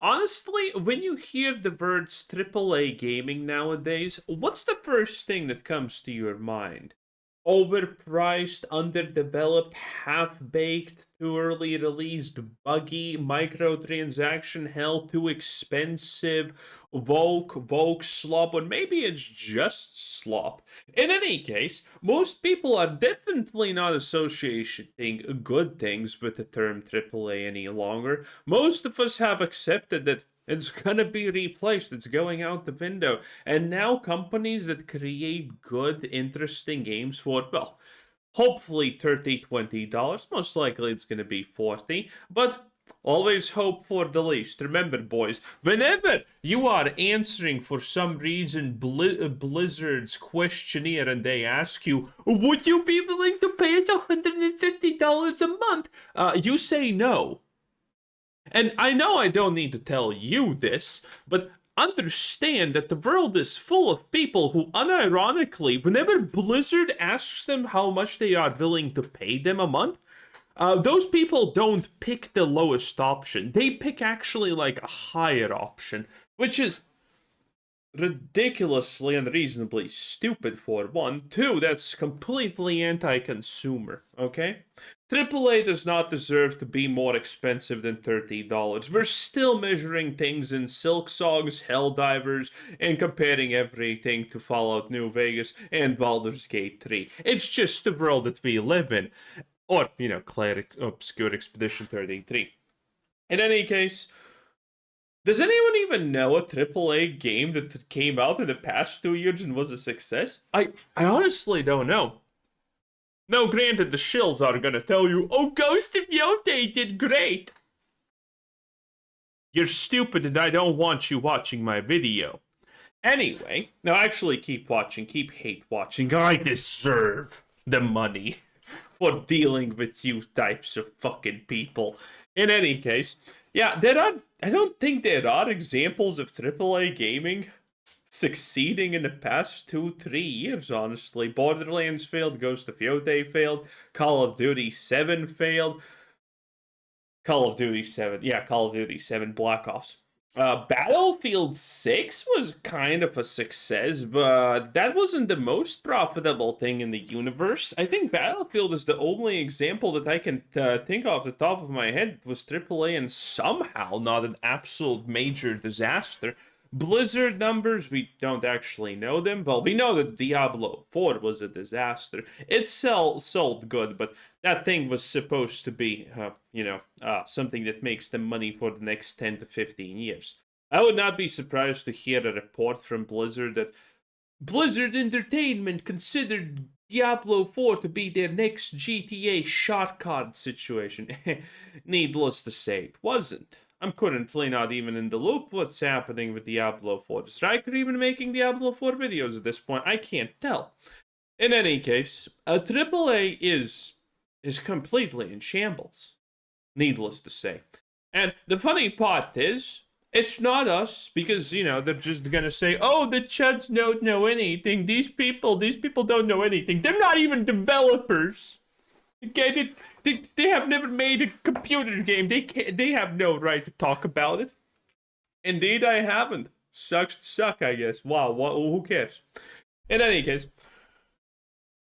honestly, when you hear the words AAA gaming nowadays, what's the first thing that comes to your mind? Overpriced, underdeveloped, half-baked, too early released, buggy, microtransaction hell, too expensive, woke slop, or maybe it's just slop. In any case, most people are definitely not associating good things with the term AAA any longer. Most of us have accepted that it's gonna be replaced, it's going out the window. And now companies that create good, interesting games for, well, hopefully $30, $20, most likely it's gonna be 40, but always hope for the least. Remember, boys, whenever you are answering for some reason Blizzard's questionnaire and they ask you, would you be willing to pay us $150 a month? You say no. And I know I don't need to tell you this, but understand that the world is full of people who, unironically, whenever Blizzard asks them how much they are willing to pay them a month, those people don't pick the lowest option. They pick actually like a higher option, which is ridiculously unreasonably stupid for one. Two, that's completely anti-consumer, okay? AAA does not deserve to be more expensive than $30. We're still measuring things in Silk Songs, Helldivers, and comparing everything to Fallout New Vegas and Baldur's Gate 3. It's just the world that we live in. Or, Cleric Obscure Expedition 33. In any case, does anyone even know a AAA game that came out in the past 2 years and was a success? I honestly don't know. No, granted, the shills are gonna tell you, oh, Ghost of Yotei did great. You're stupid and I don't want you watching my video. Anyway, now actually keep watching, keep hate watching. I deserve the money for dealing with you types of fucking people. In any case, yeah, I don't think there are examples of AAA gaming succeeding in the past 2-3 years, honestly. Borderlands failed, Ghost of Yotei failed, Call of Duty 7 failed. Call of Duty 7 Black Ops. Battlefield 6 was kind of a success, but that wasn't the most profitable thing in the universe. I think Battlefield is the only example that I can think of off the top of my head that was AAA and somehow not an absolute major disaster. Blizzard numbers, we don't actually know them. Well, we know that Diablo 4 was a disaster. It sold good, but that thing was supposed to be, something that makes them money for the next 10 to 15 years. I would not be surprised to hear a report from Blizzard that Blizzard Entertainment considered Diablo 4 to be their next GTA shot card situation. Needless to say, it wasn't. I'm currently not even in the loop what's happening with Diablo 4. Is Striker even making Diablo 4 videos at this point? I can't tell. In any case, a AAA is completely in shambles. Needless to say. And the funny part is, it's not us, because, they're just gonna say, oh, the chuds don't know anything. These people don't know anything. They're not even developers. Okay, they have never made a computer game. They have no right to talk about it. Indeed, I haven't. Sucks to suck, I guess. Wow, who cares? In any case,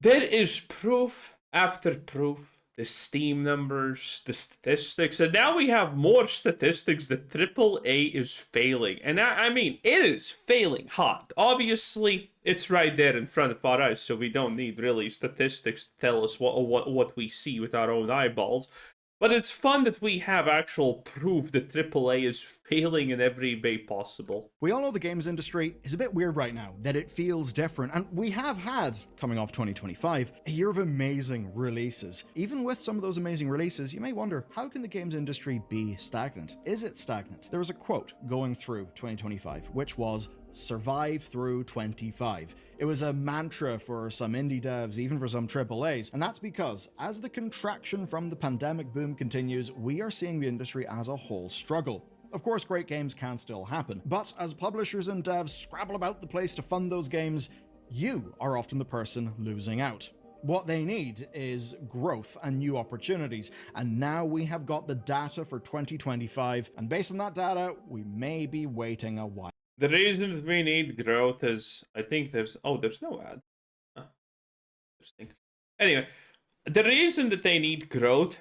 there is proof after proof. The Steam numbers, the statistics, and now we have more statistics that AAA is failing. And I mean, it is failing hard. Obviously, it's right there in front of our eyes, so we don't need really statistics to tell us what we see with our own eyeballs. But it's fun that we have actual proof that AAA is failing in every way possible. We all know the games industry is a bit weird right now, that it feels different, and we have had, coming off 2025, a year of amazing releases. Even with some of those amazing releases, you may wonder, how can the games industry be stagnant? Is it stagnant? There was a quote going through 2025, which was, survive through 25. It was a mantra for some indie devs, even for some AAAs, and that's because as the contraction from the pandemic boom continues, we are seeing the industry as a whole struggle. Of course, great games can still happen, but as publishers and devs scrabble about the place to fund those games, you are often the person losing out. What they need is growth and new opportunities, and now we have got the data for 2025, and based on that data, we may be waiting a while. The reason we need growth is, I think there's no ad. Huh, interesting. Anyway, the reason that they need growth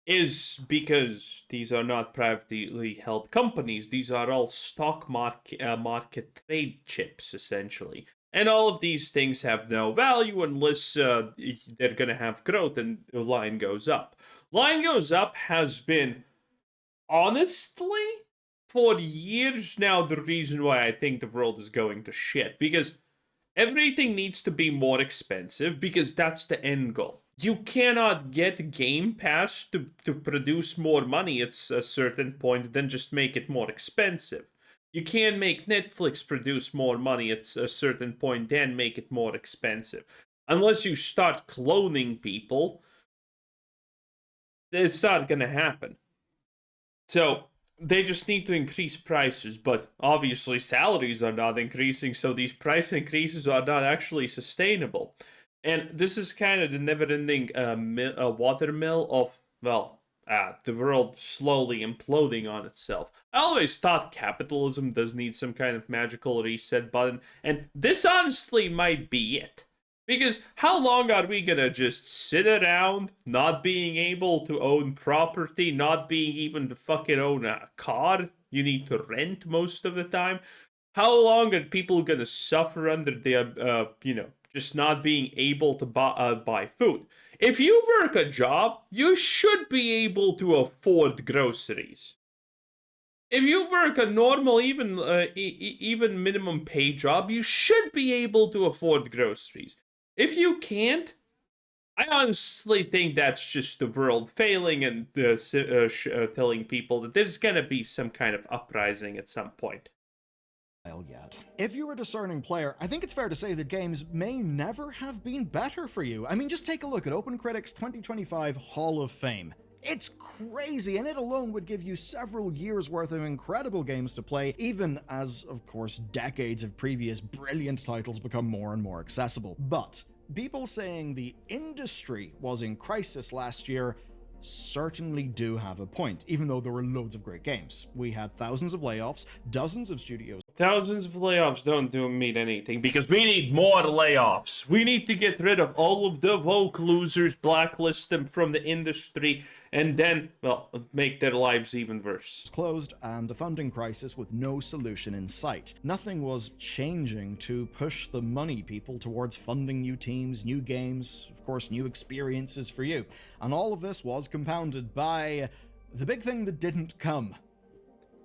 is because these are not privately held companies. These are all stock market trade chips, essentially. And all of these things have no value unless they're going to have growth and the line goes up. Line goes up has been, honestly, for years now, the reason why I think the world is going to shit. Because everything needs to be more expensive because that's the end goal. You cannot get Game Pass to produce more money at a certain point, then just make it more expensive. You can't make Netflix produce more money at a certain point, then make it more expensive. Unless you start cloning people, it's not gonna happen. So they just need to increase prices, but obviously salaries are not increasing, so these price increases are not actually sustainable. And this is kind of the never-ending watermill of, well, the world slowly imploding on itself. I always thought capitalism does need some kind of magical reset button, and this honestly might be it. Because how long are we gonna just sit around, not being able to own property, not being even to fucking own a car? You need to rent most of the time. How long are people gonna suffer under the, just not being able to buy food? If you work a job, you should be able to afford groceries. If you work a normal, even minimum pay job, you should be able to afford groceries. If you can't, I honestly think that's just the world failing and telling people that there's gonna be some kind of uprising at some point. Yet. If you're a discerning player, I think it's fair to say that games may never have been better for you. I mean, just take a look at OpenCritic's 2025 Hall of Fame. It's crazy, and it alone would give you several years worth of incredible games to play, even as, of course, decades of previous brilliant titles become more and more accessible. But people saying the industry was in crisis last year certainly do have a point, even though there were loads of great games. We had thousands of layoffs, dozens of studios. Thousands of layoffs don't mean anything because we need more layoffs. We need to get rid of all of the woke losers, blacklist them from the industry, and then, well, make their lives even worse. Closed and a funding crisis with no solution in sight. Nothing was changing to push the money people towards funding new teams, new games, of course, new experiences for you. And all of this was compounded by the big thing that didn't come.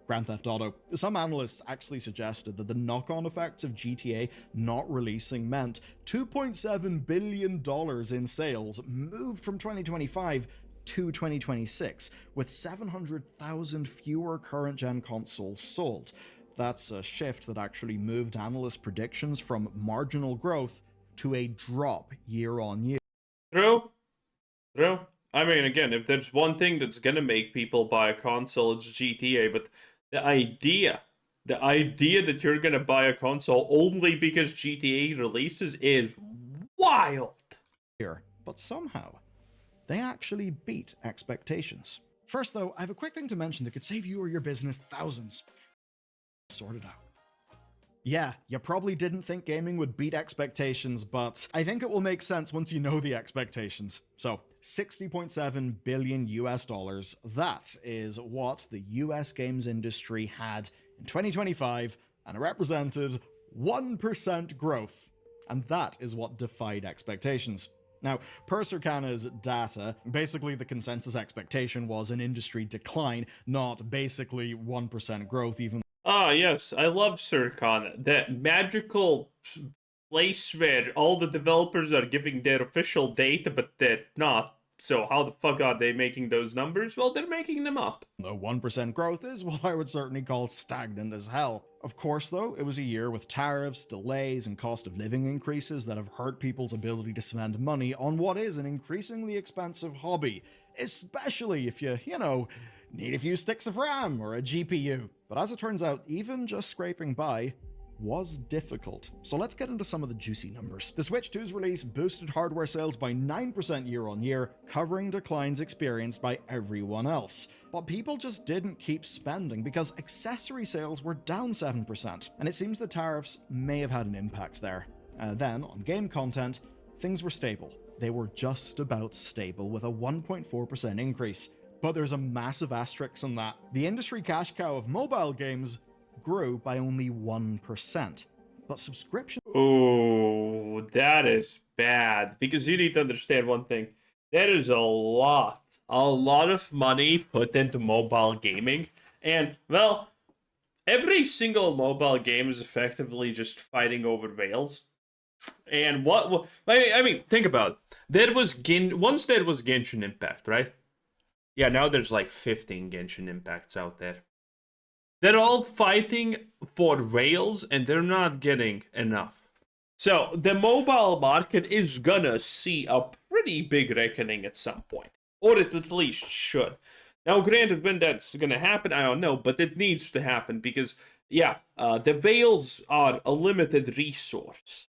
Grand Theft Auto. Some analysts actually suggested that the knock-on effects of GTA not releasing meant $2.7 billion in sales moved from 2025 to 2026, with 700,000 fewer current-gen consoles sold. That's a shift that actually moved analyst predictions from marginal growth to a drop year on year. True. I mean, again, if there's one thing that's gonna make people buy a console, it's GTA, but the idea that you're gonna buy a console only because GTA releases is wild. But somehow, they actually beat expectations. First though, I have a quick thing to mention that could save you or your business thousands. Sort it out. Yeah, you probably didn't think gaming would beat expectations, but I think it will make sense once you know the expectations. So, $60.7 billion US dollars, that is what the US games industry had in 2025, and it represented 1% growth. And that is what defied expectations. Now, per Circana's data, basically the consensus expectation was an industry decline, not basically 1% growth, even. Ah, yes, I love Circana. That magical place where all the developers are giving their official data, but they're not. So how the fuck are they making those numbers? Well, they're making them up. The 1% growth is what I would certainly call stagnant as hell. Of course, though, it was a year with tariffs, delays, and cost of living increases that have hurt people's ability to spend money on what is an increasingly expensive hobby, especially if you need a few sticks of RAM or a GPU. But as it turns out, even just scraping by was difficult. So let's get into some of the juicy numbers. The Switch 2's release boosted hardware sales by 9% year on year, covering declines experienced by everyone else. But people just didn't keep spending because accessory sales were down 7%, and it seems the tariffs may have had an impact there. Then, on game content, things were stable. They were just about stable with a 1.4% increase. But there's a massive asterisk on that. The industry cash cow of mobile games grew by only 1%. But subscription... Oh, that is bad. Because you need to understand one thing. That is a lot of money put into mobile gaming. And, well, every single mobile game is effectively just fighting over rails. And I mean, think about it. Once there was Genshin Impact, right? Yeah, now there's like 15 Genshin Impacts out there. They're all fighting for rails, and they're not getting enough. So, the mobile market is gonna see a pretty big reckoning at some point. Or it at least should. Now, granted, when that's gonna happen, I don't know, but it needs to happen because, yeah, the rails are a limited resource.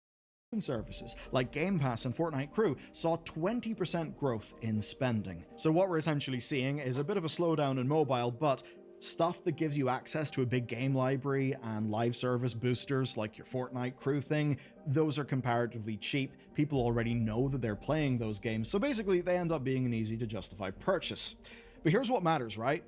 Services like Game Pass and Fortnite Crew saw 20% growth in spending. So what we're essentially seeing is a bit of a slowdown in mobile, but stuff that gives you access to a big game library and live service boosters like your Fortnite Crew thing, those are comparatively cheap. People already know that they're playing those games, so basically they end up being an easy to justify purchase. But here's what matters, right?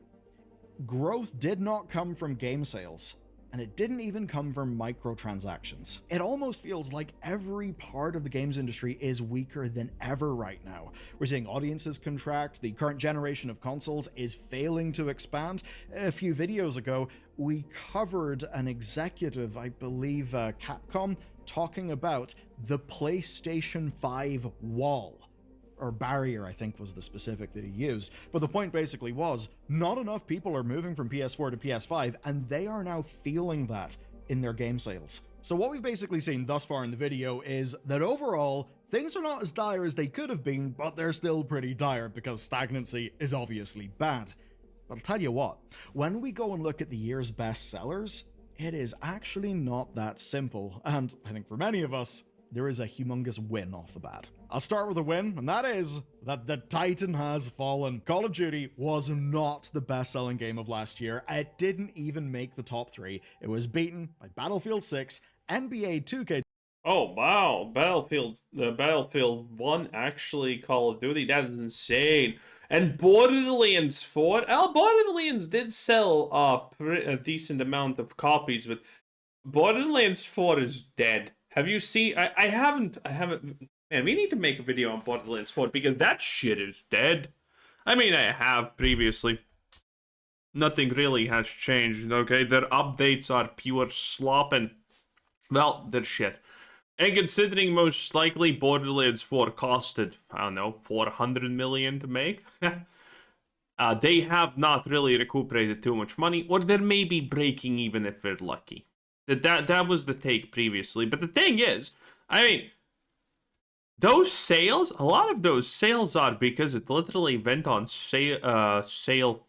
Growth did not come from game sales. And it didn't even come from microtransactions. It almost feels like every part of the games industry is weaker than ever right now. We're seeing audiences contract, the current generation of consoles is failing to expand. A few videos ago, we covered an executive, I believe Capcom, talking about the PlayStation 5 wall. Or barrier, I think was the specific that he used. But the point basically was, not enough people are moving from PS4 to PS5, and they are now feeling that in their game sales. So what we've basically seen thus far in the video is that overall, things are not as dire as they could have been, but they're still pretty dire because stagnancy is obviously bad. But I'll tell you what, when we go and look at the year's best sellers, it is actually not that simple, and I think for many of us, there is a humongous win off the bat. I'll start with a win, and that is that the Titan has fallen. Call of Duty was not the best-selling game of last year. It didn't even make the top 3. It was beaten by Battlefield 6, NBA 2K. Oh wow, Battlefield 1 actually Call of Duty. That is insane. And Borderlands 4. Borderlands did sell a decent amount of copies, but Borderlands 4 is dead. Have you seen? I haven't. Man, we need to make a video on Borderlands 4 because that shit is dead. I mean, I have previously. Nothing really has changed, okay? Their updates are pure slop and, well, they're shit. And considering most likely Borderlands 4 costed, I don't know, 400 million to make, they have not really recuperated too much money, or they're maybe breaking even if they're lucky. That was the take previously. But the thing is, I mean, those sales, a lot of those sales are because it literally went on sale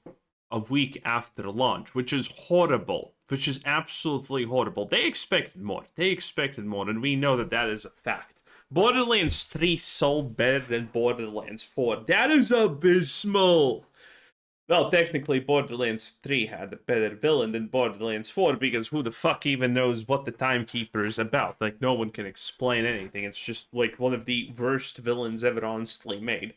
a week after launch, which is horrible, which is absolutely horrible. They expected more, and we know that that is a fact. Borderlands 3 sold better than Borderlands 4. That is abysmal. Well, technically, Borderlands 3 had a better villain than Borderlands 4, because who the fuck even knows what the Timekeeper is about? Like, no one can explain anything. It's just, like, one of the worst villains ever honestly made.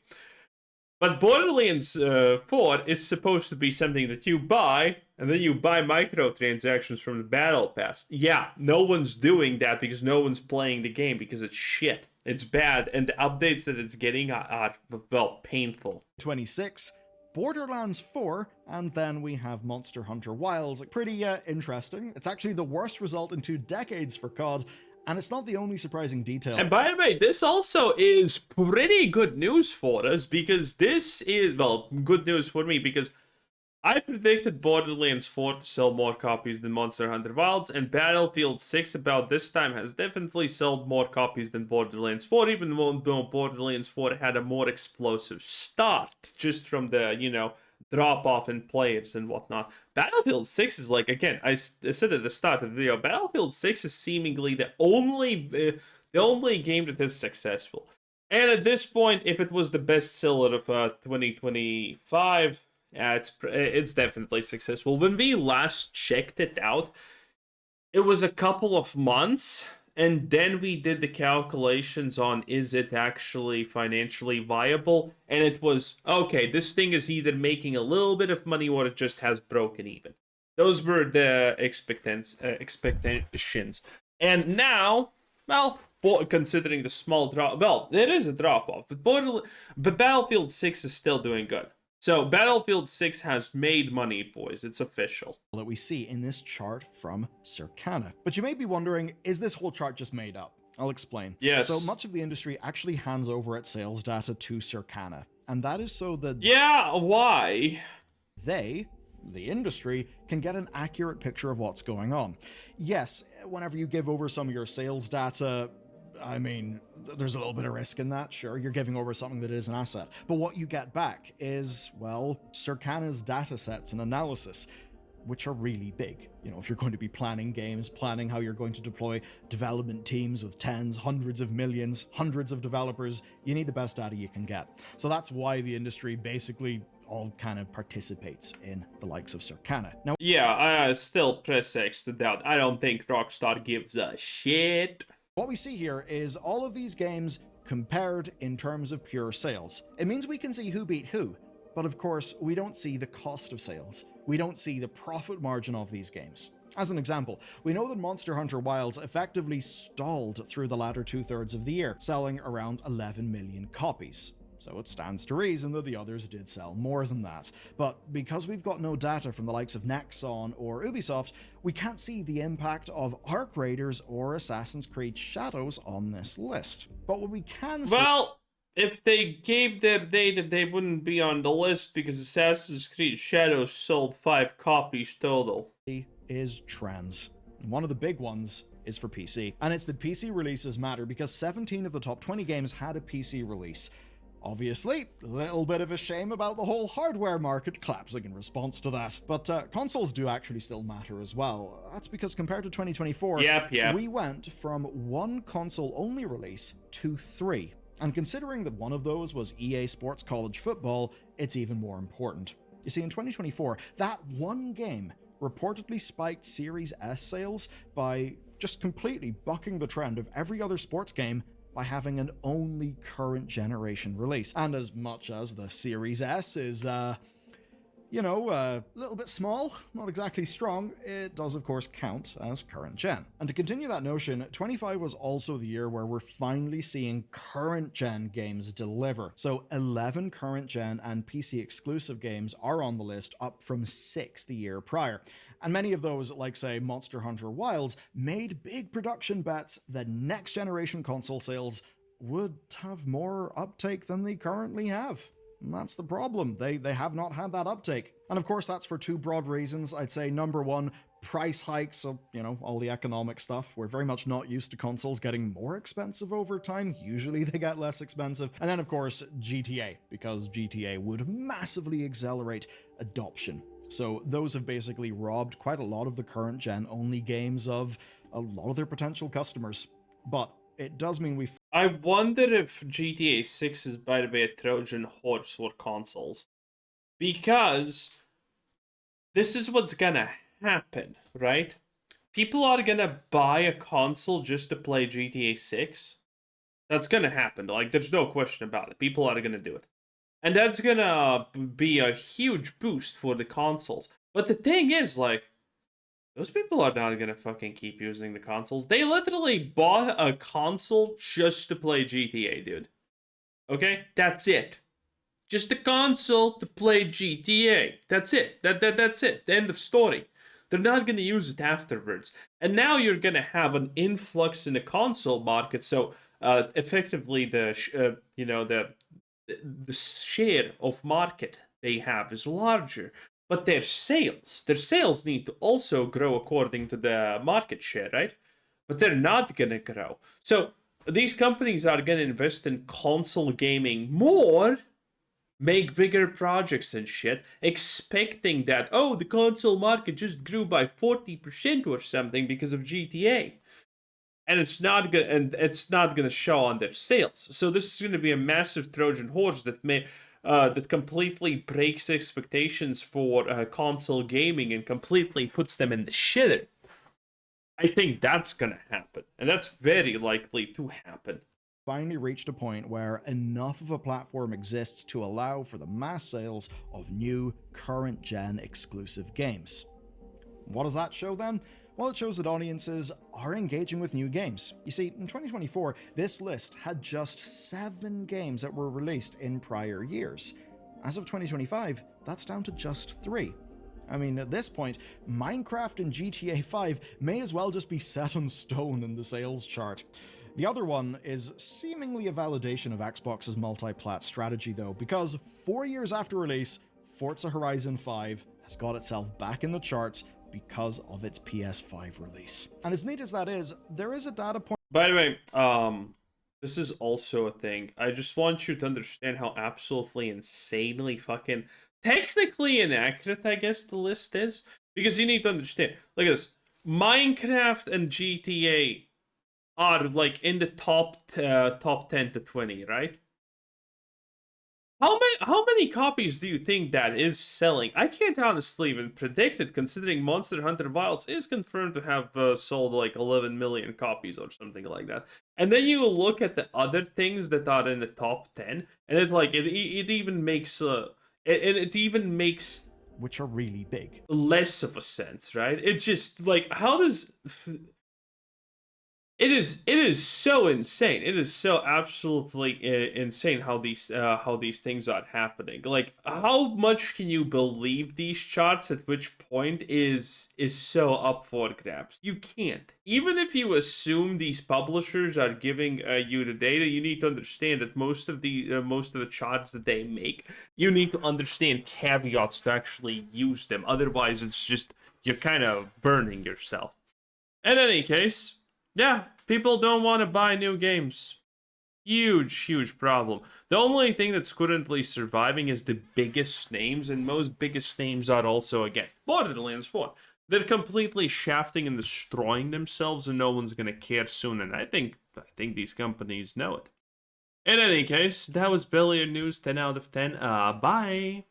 But Borderlands 4 is supposed to be something that you buy, and then you buy microtransactions from the Battle Pass. Yeah, no one's doing that because no one's playing the game, because it's shit. It's bad, and the updates that it's getting are well, painful. 26. Borderlands 4, and then we have Monster Hunter Wilds. Pretty interesting. It's actually the worst result in 2 decades for COD, and it's not the only surprising detail. And by the way, this also is pretty good news for us, because this is, well, good news for me, because I predicted Borderlands 4 to sell more copies than Monster Hunter Wilds, and Battlefield 6 about this time has definitely sold more copies than Borderlands 4, even though Borderlands 4 had a more explosive start, just from the, you know, drop off in players and whatnot. Battlefield 6 is like, again, I said at the start of the video, Battlefield 6 is seemingly the only game that is successful. And at this point, if it was the best seller of 2025, yeah, it's definitely successful. When we last checked it out, it was a couple of months, and then we did the calculations on is it actually financially viable, and it was, okay, this thing is either making a little bit of money or it just has broken even. Those were the expectations. And now, well, considering the small drop, well, there is a drop-off, but Battlefield 6 is still doing good. So Battlefield 6 has made money, boys. It's official. That we see in this chart from Circana. But you may be wondering, is this whole chart just made up? I'll explain. Yes. So much of the industry actually hands over its sales data to Circana. And that is so that... Yeah, why? They, the industry, can get an accurate picture of what's going on. Yes, whenever you give over some of your sales data, I mean, there's a little bit of risk in that, sure, you're giving over something that is an asset. But what you get back is, well, Circana's data sets and analysis, which are really big. You know, if you're going to be planning games, planning how you're going to deploy development teams with tens, hundreds of millions, hundreds of developers, you need the best data you can get. So that's why the industry basically all kind of participates in the likes of Circana. Now, yeah, I still press X to doubt. I don't think Rockstar gives a shit. What we see here is all of these games compared in terms of pure sales. It means we can see who beat who, but of course, we don't see the cost of sales. We don't see the profit margin of these games. As an example, we know that Monster Hunter Wilds effectively stalled through the latter two-thirds of the year, selling around 11 million copies. So it stands to reason that the others did sell more than that. But because we've got no data from the likes of Nexon or Ubisoft, we can't see the impact of Arc Raiders or Assassin's Creed Shadows on this list. But what we can see... Well, if they gave their data, they wouldn't be on the list because Assassin's Creed Shadows sold 5 copies total. ...is trends. And one of the big ones is for PC. And it's that PC releases matter because 17 of the top 20 games had a PC release. Obviously, a little bit of a shame about the whole hardware market collapsing in response to that. But consoles do actually still matter as well. That's because compared to 2024, we went from 1 console-only release to 3. And considering that one of those was EA Sports College Football, it's even more important. You see, in 2024, that one game reportedly spiked Series S sales by just completely bucking the trend of every other sports game by having an only current generation release. And as much as the Series S is, you know, a little bit small, not exactly strong, it does of course count as current gen. And to continue that notion, 25 was also the year where we're finally seeing current gen games deliver. So 11 current gen and PC exclusive games are on the list, up from 6 the year prior. And many of those, like say Monster Hunter Wilds, made big production bets that next generation console sales would have more uptake than they currently have. And that's the problem. They have not had that uptake. And of course, that's for 2 broad reasons. I'd say number 1, price hikes, so, you know, all the economic stuff. We're very much not used to consoles getting more expensive over time. Usually they get less expensive. And then of course, GTA, because GTA would massively accelerate adoption. So those have basically robbed quite a lot of the current gen only games of a lot of their potential customers. But it does mean I wonder if GTA 6 is, by the way, a Trojan horse for consoles. Because this is what's gonna happen, right? People are gonna buy a console just to play GTA 6. That's gonna happen. Like, there's no question about it. People are gonna do it. And that's gonna be a huge boost for the consoles. But the thing is, like, those people are not gonna fucking keep using the consoles. They literally bought a console just to play GTA, dude. Okay? That's it. Just a console to play GTA. That's it. That's it. The end of story. They're not gonna use it afterwards. And now you're gonna have an influx in the console market. So, effectively, the share of market they have is larger. But their sales need to also grow according to the market share, right? But they're not gonna grow. So these companies are gonna invest in console gaming more make bigger projects and shit, expecting that, oh, the console market just grew by 40% or something because of GTA. And it's not gonna show on their sales. So this is gonna be a massive Trojan horse that completely breaks expectations for console gaming and completely puts them in the shitter. I think that's gonna happen, and that's very likely to happen. Finally reached a point where enough of a platform exists to allow for the mass sales of new, current gen exclusive games. What does that show then? Well, it shows that audiences are engaging with new games. You see, in 2024, this list had just 7 games that were released in prior years. As of 2025, that's down to just 3. I mean, at this point, Minecraft and GTA 5 may as well just be set in stone in the sales chart. The other one is seemingly a validation of Xbox's multi-plat strategy though, because 4 years after release, Forza Horizon 5 has got itself back in the charts because of its PS5 release. And as neat as that is, there is a data point. By the way, this is also a thing. I just want you to understand how absolutely insanely fucking technically inaccurate, I guess, the list is. Because you need to understand. Look at this. Minecraft and GTA are like in the top 10 to 20, right? How many copies do you think that is selling? I can't honestly even predict it, considering Monster Hunter Wilds is confirmed to have sold like 11 million copies or something like that. And then you look at the other things that are in the top 10, and it's like it even makes it even makes which are really big. Less of a sense, right? It just like how does it is so insane. It is so absolutely insane how these things are happening. Like how much can you believe these charts? At which point is so up for grabs? You can't. Even if you assume these publishers are giving you the data, you need to understand that most of the charts that they make, you need to understand caveats to actually use them. Otherwise, it's just you're kind of burning yourself. In any case. Yeah, people don't want to buy new games. Huge problem. The only thing that's currently surviving is the biggest names, and most biggest names are also, again, Borderlands 4. They're completely shafting and destroying themselves, and no one's gonna care soon, and I think these companies know it. In any case, that was Billiard News 10 out of 10. Bye!